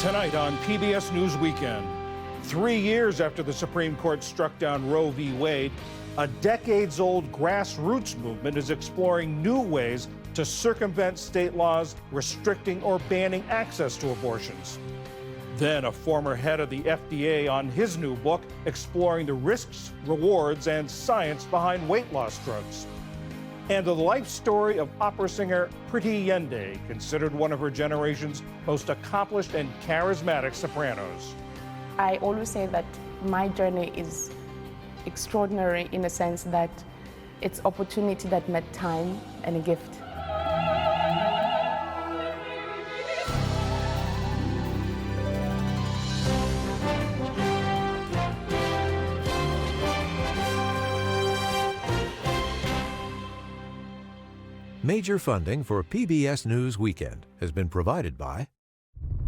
Tonight on PBS News Weekend, 3 years after the Supreme Court struck down Roe v. Wade, a decades-old grassroots movement is exploring new ways to circumvent state laws restricting or banning access to abortions. Then a former head of the FDA on his new book exploring the risks, rewards, and science behind weight loss drugs. And the life story of opera singer Priti Yende, considered one of her generation's most accomplished and charismatic sopranos. I always say that my journey is extraordinary in a sense that it's opportunity that met time and a gift. Major funding for PBS News Weekend has been provided by...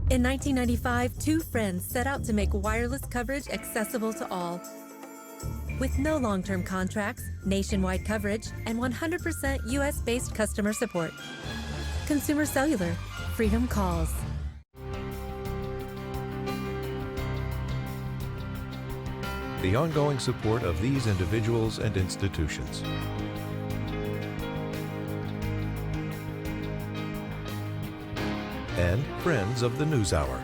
In 1995, two friends set out to make wireless coverage accessible to all. With no long-term contracts, nationwide coverage, and 100% U.S.-based customer support. Consumer Cellular. Freedom calls. The ongoing support of these individuals and institutions. And friends of the NewsHour.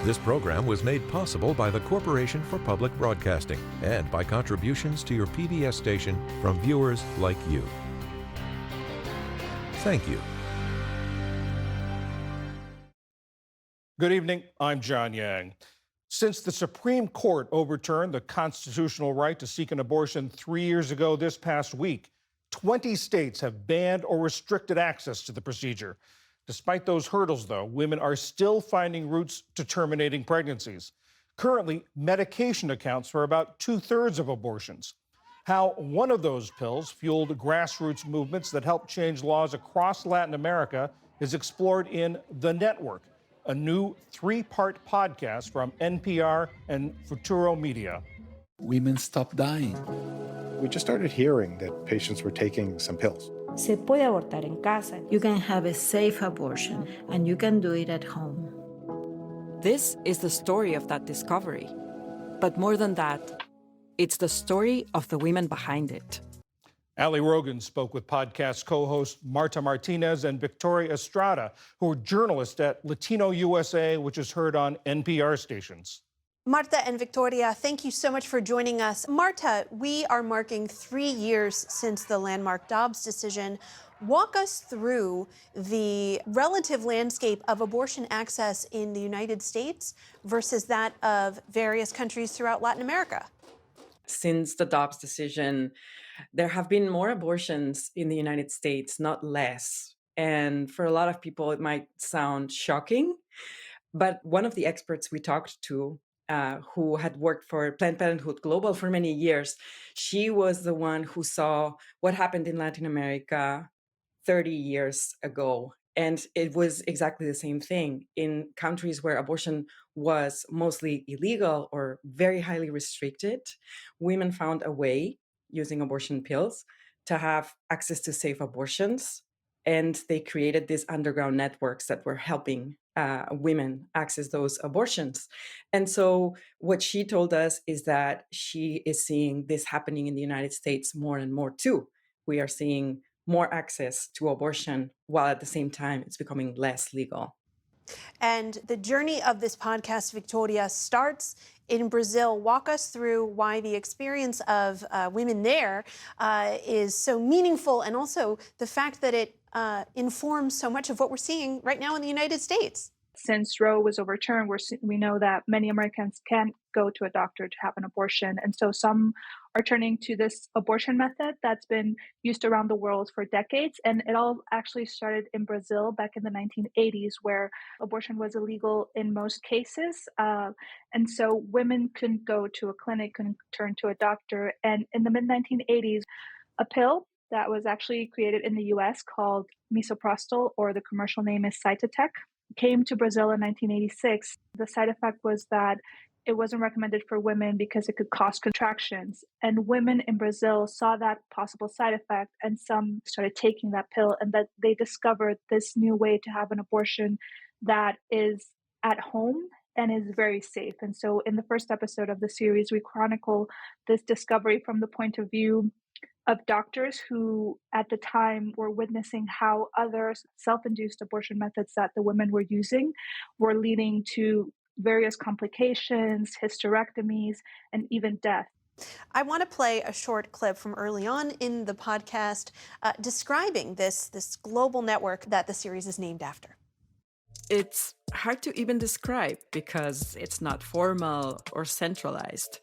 This program was made possible by the Corporation for Public Broadcasting and by contributions to your PBS station from viewers like you. Thank you. Good evening, I'm John Yang. Since the Supreme Court overturned the constitutional right to seek an abortion 3 years ago this past week, 20 states have banned or restricted access to the procedure. Despite those hurdles, though, women are still finding routes to terminating pregnancies. Currently, medication accounts for about 2/3 of abortions. How one of those pills fueled grassroots movements that helped change laws across Latin America is explored in The Network, a new 3-part podcast from NPR and Futuro Media. Women stop dying. We just started hearing that patients were taking some pills. Se puede abortar en casa. You can have a safe abortion, and you can do it at home. This is the story of that discovery. But more than that, it's the story of the women behind it. Ali Rogan spoke with podcast co-hosts Marta Martinez and Victoria Estrada, who are journalists at Latino USA, which is heard on NPR stations. Marta and Victoria, thank you so much for joining us. Marta, we are marking 3 years since the landmark Dobbs decision. Walk us through the relative landscape of abortion access in the United States versus that of various countries throughout Latin America. Since the Dobbs decision, there have been more abortions in the United States, not less. And for a lot of people, it might sound shocking. But one of the experts we talked to, who had worked for Planned Parenthood Global for many years, she was the one who saw what happened in Latin America 30 years ago. And it was exactly the same thing. In countries where abortion was mostly illegal or very highly restricted, women found a way, using abortion pills, to have access to safe abortions. And they created these underground networks that were helping women access those abortions. And so what she told us is that she is seeing this happening in the United States more and more too. We are seeing more access to abortion while at the same time it's becoming less legal. And the journey of this podcast, Victoria, starts in Brazil. Walk us through why the experience of women there is so meaningful, and also the fact that it informs so much of what we're seeing right now in the United States. Since Roe was overturned, we know that many Americans can't go to a doctor to have an abortion. And so some are turning to this abortion method that's been used around the world for decades. And it all actually started in Brazil back in the 1980s, where abortion was illegal in most cases. And so women couldn't go to a clinic, couldn't turn to a doctor. And in the mid-1980s, a pill that was actually created in the US called misoprostol, or the commercial name is Cytotec, came to Brazil in 1986. The side effect was that it wasn't recommended for women because it could cause contractions. And women in Brazil saw that possible side effect, and some started taking that pill, and that they discovered this new way to have an abortion that is at home and is very safe. And so in the first episode of the series, we chronicle this discovery from the point of view of doctors who at the time were witnessing how other self-induced abortion methods that the women were using were leading to various complications, hysterectomies, and even death. I want to play a short clip from early on in the podcast describing this global network that the series is named after. It's hard to even describe because it's not formal or centralized.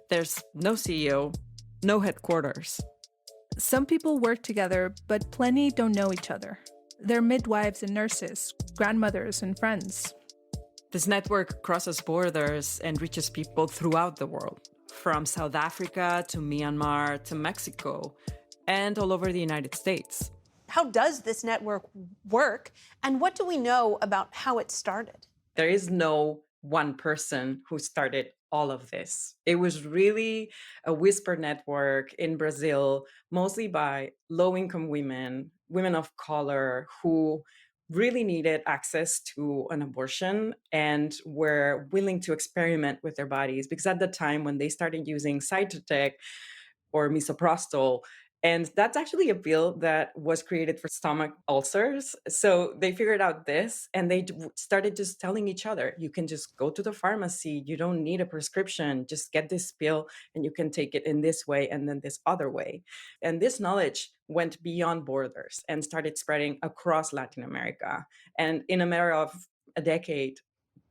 There's no CEO, no headquarters. Some people work together, but plenty don't know each other. They're midwives and nurses, grandmothers and friends. This network crosses borders and reaches people throughout the world, from South Africa to Myanmar to Mexico, and all over the United States. How does this network work, and what do we know about how it started? There is no one person who started all of this. It was really a whisper network in Brazil, mostly by low-income women, women of color who really needed access to an abortion and were willing to experiment with their bodies. Because at the time when they started using Cytotec or misoprostol, and that's actually a pill that was created for stomach ulcers. So they figured out this, and they started just telling each other, you can just go to the pharmacy. You don't need a prescription. Just get this pill and you can take it in this way and then this other way. And this knowledge went beyond borders and started spreading across Latin America. And in a matter of a decade,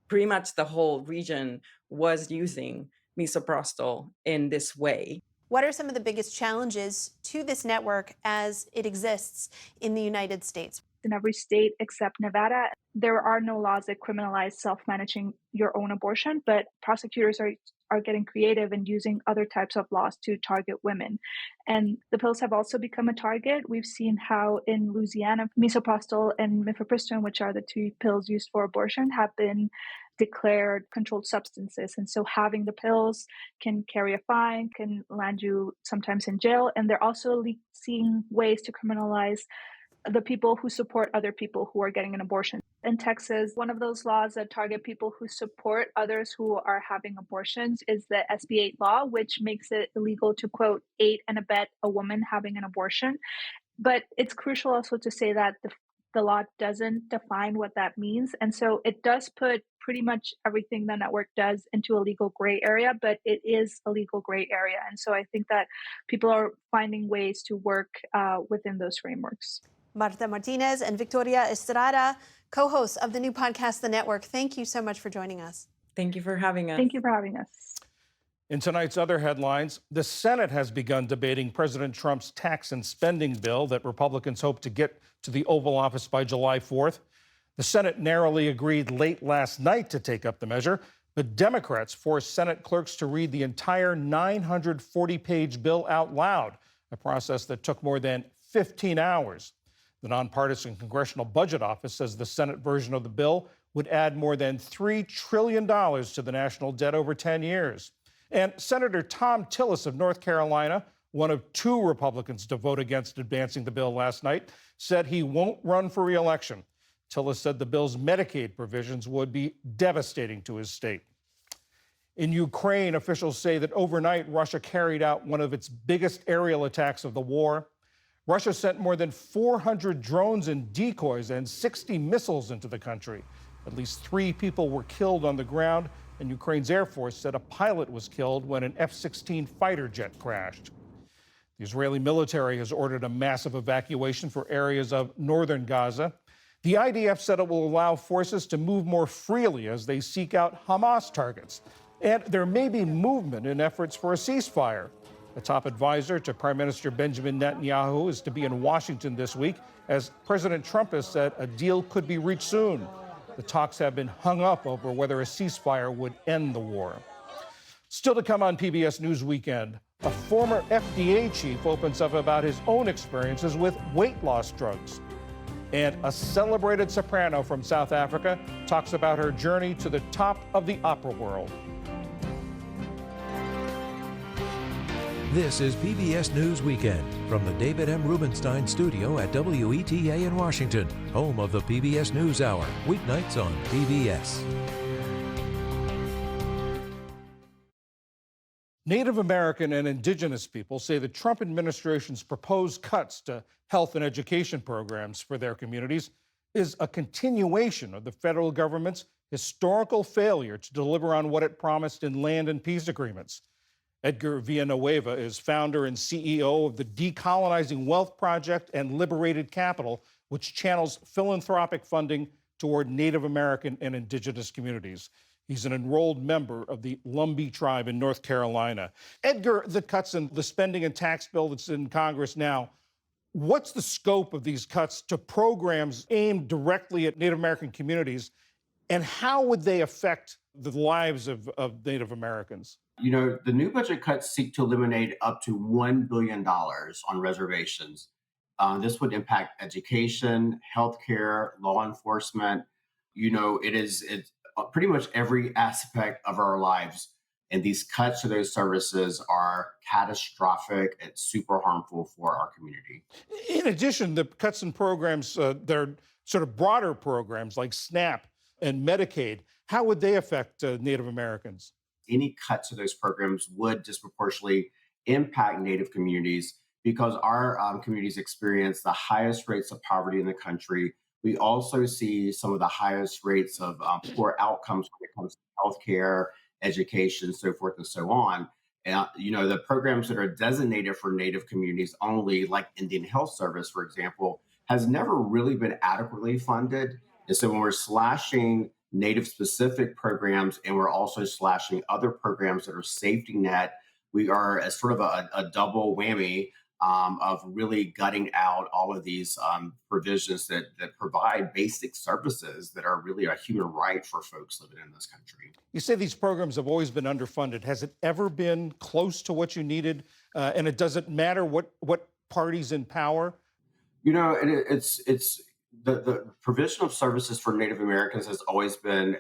pretty much the whole region was using misoprostol in this way. What are some of the biggest challenges to this network as it exists in the United States? In every state except Nevada, there are no laws that criminalize self-managing your own abortion, but prosecutors are getting creative and using other types of laws to target women. And the pills have also become a target. We've seen how in Louisiana, misoprostol and mifepristone, which are the two pills used for abortion, have been declared controlled substances. And so having the pills can carry a fine, can land you sometimes in jail. And they're also seeing ways to criminalize the people who support other people who are getting an abortion. In Texas, one of those laws that target people who support others who are having abortions is the SB 8 law, which makes it illegal to, quote, aid and abet a woman having an abortion. But it's crucial also to say that the law doesn't define what that means. And so it does put pretty much everything the network does into a legal gray area, but it is a legal gray area. And so I think that people are finding ways to work within those frameworks. Marta Martinez and Victoria Estrada, co-hosts of the new podcast, The Network, thank you so much for joining us. Thank you for having us. Thank you for having us. In tonight's other headlines, the Senate has begun debating President Trump's tax and spending bill that Republicans hope to get to the Oval Office by July 4th. The Senate narrowly agreed late last night to take up the measure, but Democrats forced Senate clerks to read the entire 940-page bill out loud, a process that took more than 15 hours. The nonpartisan Congressional Budget Office says the Senate version of the bill would add more than $3 trillion to the national debt over 10 years. And Senator Thom Tillis of North Carolina, one of two Republicans to vote against advancing the bill last night, said he won't run for re-election. Tillis said the bill's Medicaid provisions would be devastating to his state. In Ukraine, officials say that overnight Russia carried out one of its biggest aerial attacks of the war. Russia sent more than 400 drones and decoys and 60 missiles into the country. At least 3 people were killed on the ground, and Ukraine's Air Force said a pilot was killed when an F-16 fighter jet crashed. The Israeli military has ordered a massive evacuation for areas of northern Gaza. The IDF said it will allow forces to move more freely as they seek out Hamas targets. And there may be movement in efforts for a ceasefire. A top advisor to Prime Minister Benjamin Netanyahu is to be in Washington this week, as President Trump has said a deal could be reached soon. The talks have been hung up over whether a ceasefire would end the war. Still to come on PBS News Weekend, a former FDA chief opens up about his own experiences with weight loss drugs. And a celebrated soprano from South Africa talks about her journey to the top of the opera world. This is PBS News Weekend from the David M. Rubenstein studio at WETA in Washington, home of the PBS NewsHour, weeknights on PBS. Native American and indigenous people say the Trump administration's proposed cuts to health and education programs for their communities is a continuation of the federal government's historical failure to deliver on what it promised in land and peace agreements. Edgar Villanueva is founder and CEO of the Decolonizing Wealth Project and Liberated Capital, which channels philanthropic funding toward Native American and indigenous communities. He's an enrolled member of the Lumbee tribe in North Carolina. Edgar, the cuts in the spending and tax bill that's in Congress now, what's the scope of these cuts to programs aimed directly at Native American communities, and how would they affect the lives of Native Americans? You know, the new budget cuts seek to eliminate up to $1 billion on reservations. This would impact education, healthcare, law enforcement. You know, it's pretty much every aspect of our lives. And these cuts to those services are catastrophic and super harmful for our community. In addition, the cuts in programs, they're sort of broader programs like SNAP and Medicaid. How would they affect Native Americans? Any cuts to those programs would disproportionately impact Native communities because our communities experience the highest rates of poverty in the country. We also see some of the highest rates of poor outcomes when it comes to healthcare, education, so forth and so on. And, you know, the programs that are designated for Native communities only, like Indian Health Service, for example, has never really been adequately funded. And so when we're slashing Native specific programs and we're also slashing other programs that are safety net, we are as sort of a double whammy of really gutting out all of these provisions that provide basic services that are really a human right for folks living in this country. You say these programs have always been underfunded. Has it ever been close to what you needed? And it doesn't matter what party's in power? You know, it's the provision of services for Native Americans has always been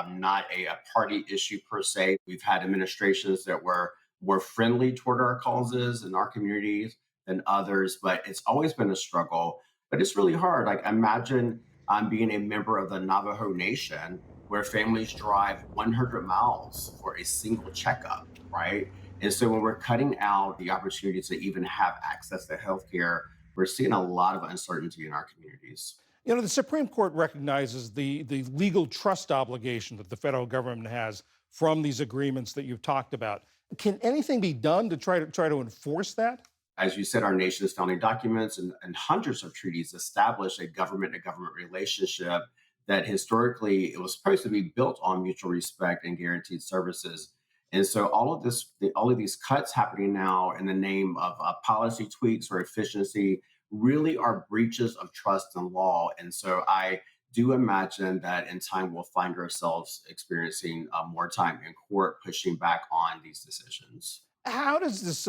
not a party issue per se. We've had administrations that were more friendly toward our causes and our communities than others, but it's always been a struggle. But it's really hard. Like, imagine being a member of the Navajo Nation where families drive 100 miles for a single checkup, right? And so when we're cutting out the opportunity to even have access to healthcare, we're seeing a lot of uncertainty in our communities. You know, the Supreme Court recognizes the legal trust obligation that the federal government has from these agreements that you've talked about. Can anything be done to try to enforce that? As you said, our nation's founding documents and hundreds of treaties establish a government-to-government relationship that historically it was supposed to be built on mutual respect and guaranteed services. And so all of these cuts happening now in the name of policy tweaks or efficiency really are breaches of trust in law. And so I do imagine that in time we'll find ourselves experiencing more time in court pushing back on these decisions. How does this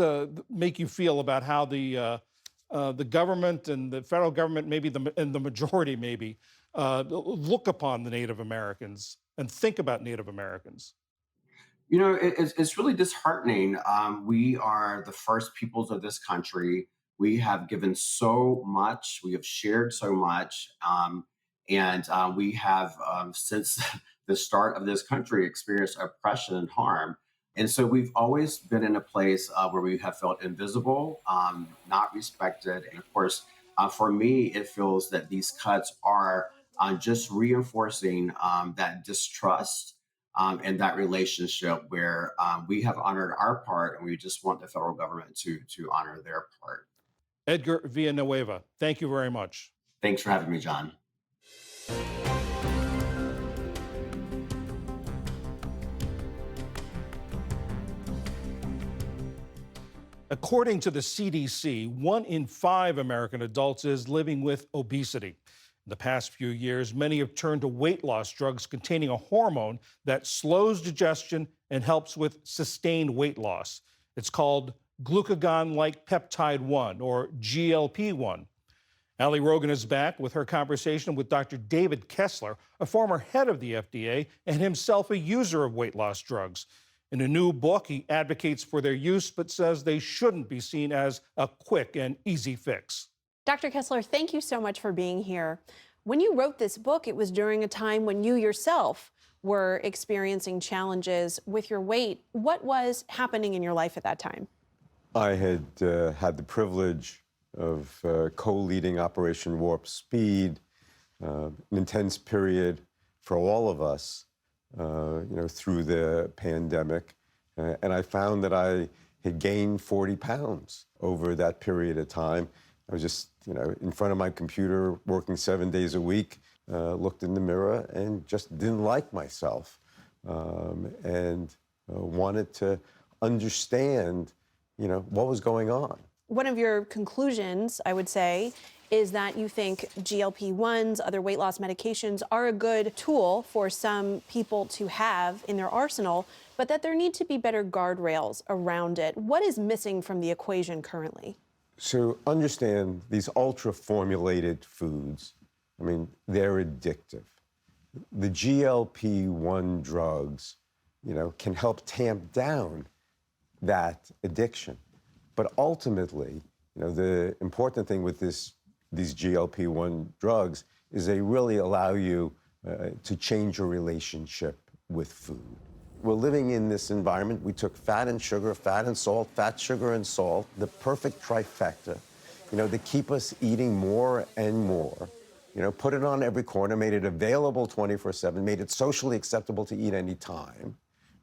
make you feel about how the government and the federal government, and the majority maybe, look upon the Native Americans and think about Native Americans? You know, it's really disheartening. We are the first peoples of this country. We have given so much. We have shared so much. And we have, since the start of this country, experienced oppression and harm. And so we've always been in a place where we have felt invisible, not respected. And of course, for me, it feels that these cuts are just reinforcing that distrust and that relationship where we have honored our part and we just want the federal government to honor their part. Edgar Villanueva, thank you very much. Thanks for having me, John. According to the CDC, 1 in 5 American adults is living with obesity. In the past few years, many have turned to weight loss drugs containing a hormone that slows digestion and helps with sustained weight loss. It's called glucagon-like peptide 1, or GLP-1. Ali Rogan is back with her conversation with Dr. David Kessler, a former head of the FDA and himself a user of weight loss drugs. In a new book, he advocates for their use but says they shouldn't be seen as a quick and easy fix. Dr. Kessler, thank you so much for being here. When you wrote this book, it was during a time when you yourself were experiencing challenges with your weight. What was happening in your life at that time? I had had the privilege of co-leading Operation Warp Speed, an intense period for all of us, through the pandemic. And I found that I had gained 40 pounds over that period of time. I was just, in front of my computer, working 7 days a week, looked in the mirror and just didn't like myself, and wanted to understand, what was going on. One of your conclusions, I would say, is that you think GLP-1s, other weight loss medications, are a good tool for some people to have in their arsenal, but that there need to be better guardrails around it. What is missing from the equation currently? So understand these ultra-formulated foods, they're addictive. The GLP-1 drugs, can help tamp down that addiction. But ultimately, the important thing with these GLP-1 drugs is they really allow you to change your relationship with food. We're living in this environment. We took fat and sugar, fat and salt, fat, sugar, and salt, the perfect trifecta, to keep us eating more and more. Put it on every corner, made it available 24/7, made it socially acceptable to eat any time,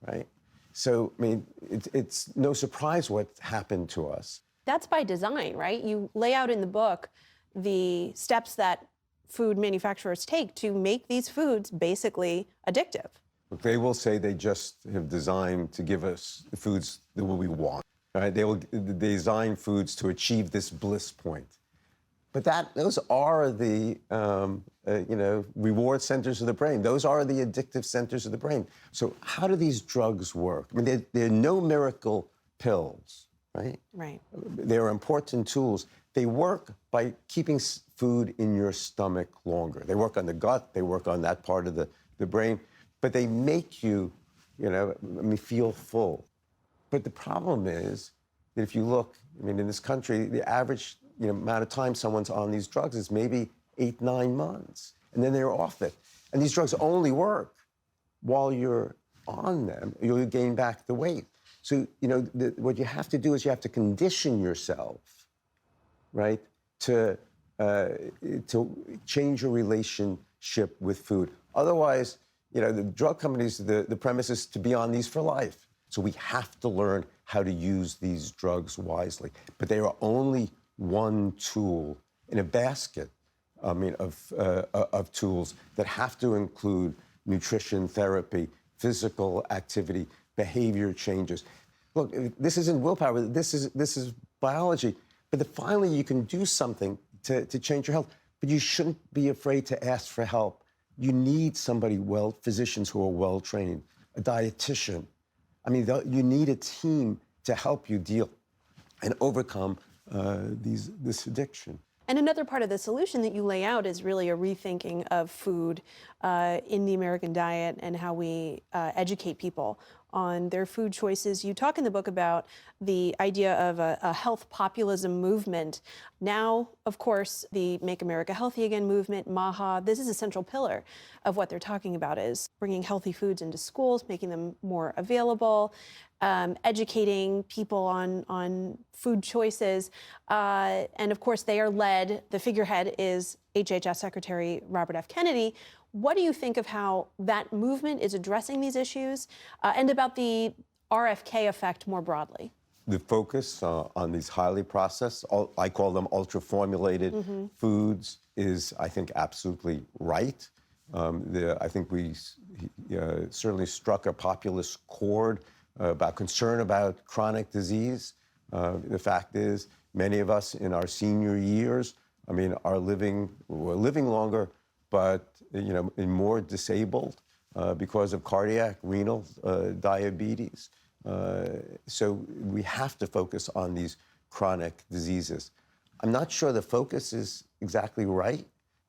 right? So, it's no surprise what happened to us. That's by design, right? You lay out in the book the steps that food manufacturers take to make these foods basically addictive. They will say they just have designed to give us the foods that we want, right? They will design foods to achieve this bliss point. But those are the reward centers of the brain. Those are the addictive centers of the brain. So how do these drugs work? They're no miracle pills, right? Right. They're important tools. They work by keeping food in your stomach longer. They work on the gut. They work on that part of the brain. But they make you, feel full. But the problem is that if you look, in this country, the average amount of time someone's on these drugs is maybe 8-9 months, and then they're off it. And these drugs only work while you're on them. You'll gain back the weight. So, what you have to do is you have to condition yourself, right, to change your relationship with food. Otherwise, the drug companies, the premise is to be on these for life. So we have to learn how to use these drugs wisely. But they are only one tool in a basket, of tools that have to include nutrition therapy, physical activity, behavior changes. Look, this isn't willpower. This is biology. But finally, you can do something to change your health. But you shouldn't be afraid to ask for help. You need somebody physicians who are well trained, a dietitian. You need a team to help you deal and overcome this addiction. And another part of the solution that you lay out is really a rethinking of food in the American diet and how we educate people on their food choices. You talk in the book about the idea of a health populism movement. Now, of course, the Make America Healthy Again movement, MAHA, this is a central pillar of what they're talking about, is bringing healthy foods into schools, making them more available, educating people on food choices. And of course, they are led, the figurehead is HHS Secretary Robert F. Kennedy. What do you think of how that movement is addressing these issues and about the RFK effect more broadly? The focus on these highly processed, I call them ultra-formulated foods, is, I think, absolutely right. I think we certainly struck a populist chord about concern about chronic disease. The fact is, many of us in our senior years, we're living longer, but and more disabled because of cardiac, renal, diabetes. So we have to focus on these chronic diseases. I'm not sure the focus is exactly right.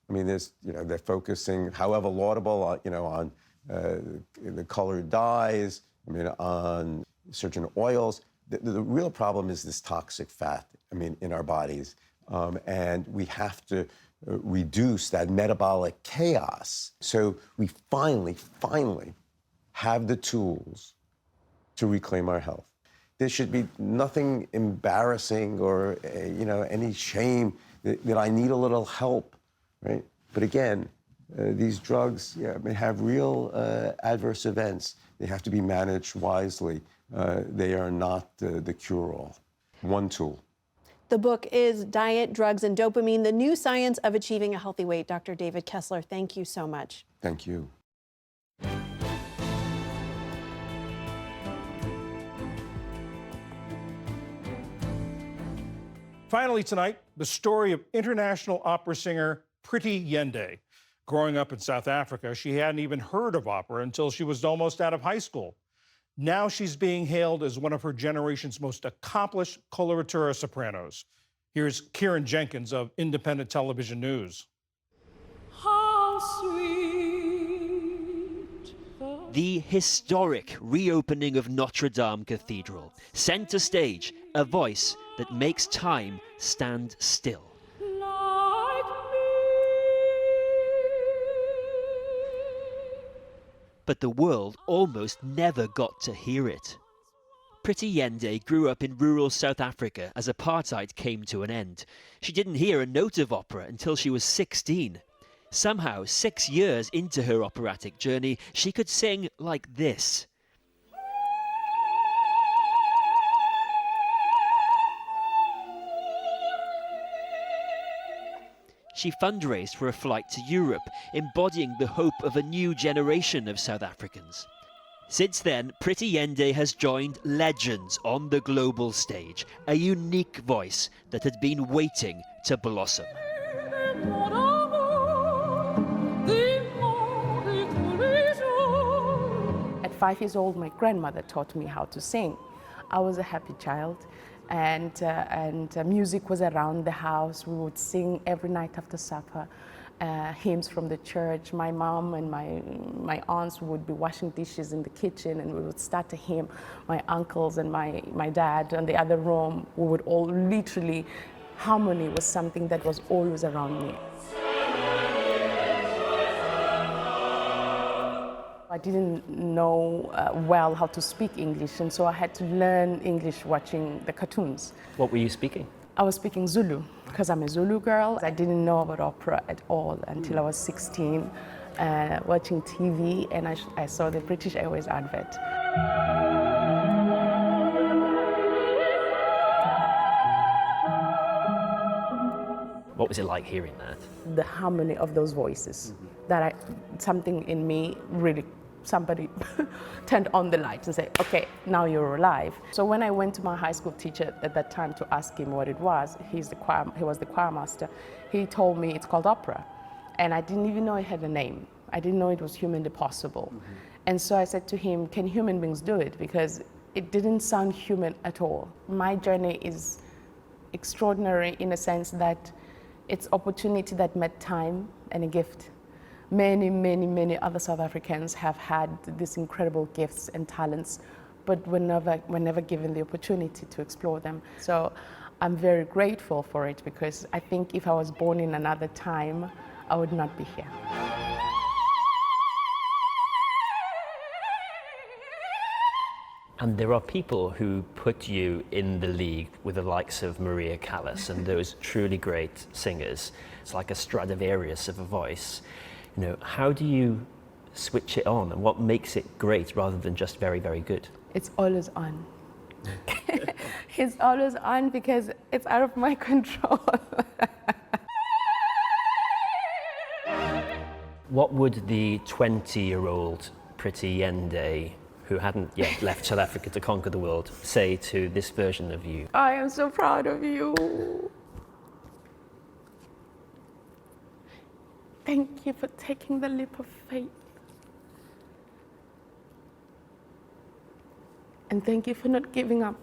I mean, they're focusing, however laudable, on the colored dyes, on certain oils. The real problem is this toxic fat, in our bodies. And we have to reduce that metabolic chaos. So we finally have the tools to reclaim our health. There should be nothing embarrassing or, any shame that I need a little help, right? But again, these drugs may have real adverse events. They have to be managed wisely. They are not the cure-all. One tool. The book is Diet, Drugs, and Dopamine, The New Science of Achieving a Healthy Weight. Dr. David Kessler, thank you so much. Thank you. Finally tonight, the story of international opera singer Priti Yende. Growing up in South Africa, she hadn't even heard of opera until she was almost out of high school. Now she's being hailed as one of her generation's most accomplished coloratura sopranos. Here's Kieran Jenkins of Independent Television News. How sweet the historic reopening of Notre Dame Cathedral. Center stage, a voice that makes time stand still. But the world almost never got to hear it. Priti Yende grew up in rural South Africa as apartheid came to an end. She didn't hear a note of opera until she was 16. Somehow, 6 years into her operatic journey, she could sing like this. She fundraised for a flight to Europe, embodying the hope of a new generation of South Africans. Since then, Priti Yende has joined legends on the global stage, a unique voice that had been waiting to blossom. At 5 years old, my grandmother taught me how to sing. I was a happy child, and music was around the house. We would sing every night after supper, hymns from the church. My mom and my aunts would be washing dishes in the kitchen, and we would start a hymn. My uncles and my dad in the other room, we would all literally, harmony was something that was always around me. I didn't know well how to speak English, and so I had to learn English watching the cartoons. What were you speaking? I was speaking Zulu, because I'm a Zulu girl. I didn't know about opera at all until I was 16, watching TV, and I saw the British Airways advert. What was it like hearing that? The harmony of those voices, something in me really, somebody turned on the lights and said, okay, now you're alive. So when I went to my high school teacher at that time to ask him what it was, he was the choir master, he told me it's called opera. And I didn't even know it had a name. I didn't know it was humanly possible. And so I said to him, can human beings do it? Because it didn't sound human at all. My journey is extraordinary in a sense that it's opportunity that met time and a gift. Many, many, many other South Africans have had these incredible gifts and talents, but were never given the opportunity to explore them. So I'm very grateful for it, because I think if I was born in another time, I would not be here. And there are people who put you in the league with the likes of Maria Callas and those truly great singers. It's like a Stradivarius of a voice. You know, how do you switch it on, and what makes it great rather than just very, very good? It's always on. It's always on because it's out of my control. What would the 20-year-old Priti Yende, who hadn't yet left South Africa to conquer the world, say to this version of you? I am so proud of you. Thank you for taking the leap of faith. And thank you for not giving up.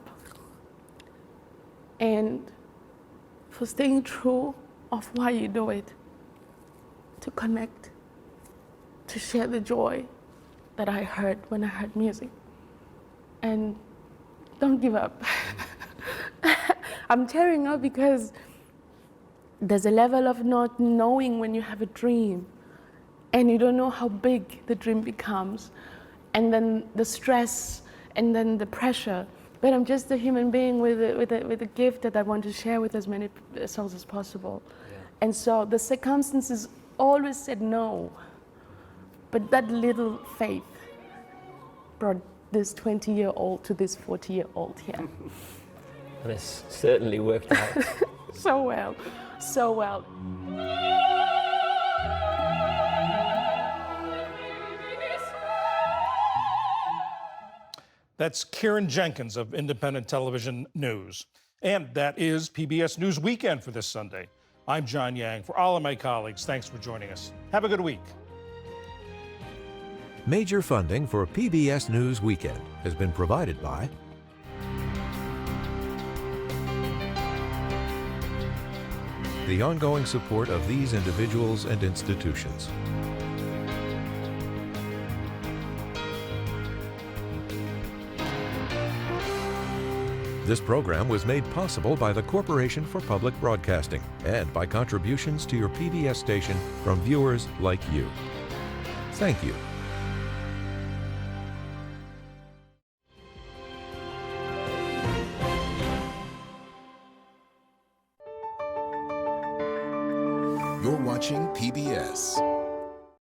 And for staying true of why you do it, to connect, to share the joy that I heard when I heard music. And don't give up. I'm tearing up because there's a level of not knowing when you have a dream and you don't know how big the dream becomes, and then the stress and then the pressure. But I'm just a human being with a gift that I want to share with as many souls as possible. Yeah. And so the circumstances always said no. But that little faith brought this 20-year-old to this 40-year-old here. And it's certainly worked out. So well, so well. That's Karen Jenkins of Independent Television News. And that is PBS News Weekend for this Sunday. I'm John Yang. For all of my colleagues, thanks for joining us. Have a good week. Major funding for PBS News Weekend has been provided by the ongoing support of these individuals and institutions. This program was made possible by the Corporation for Public Broadcasting and by contributions to your PBS station from viewers like you. Thank you. You're watching PBS.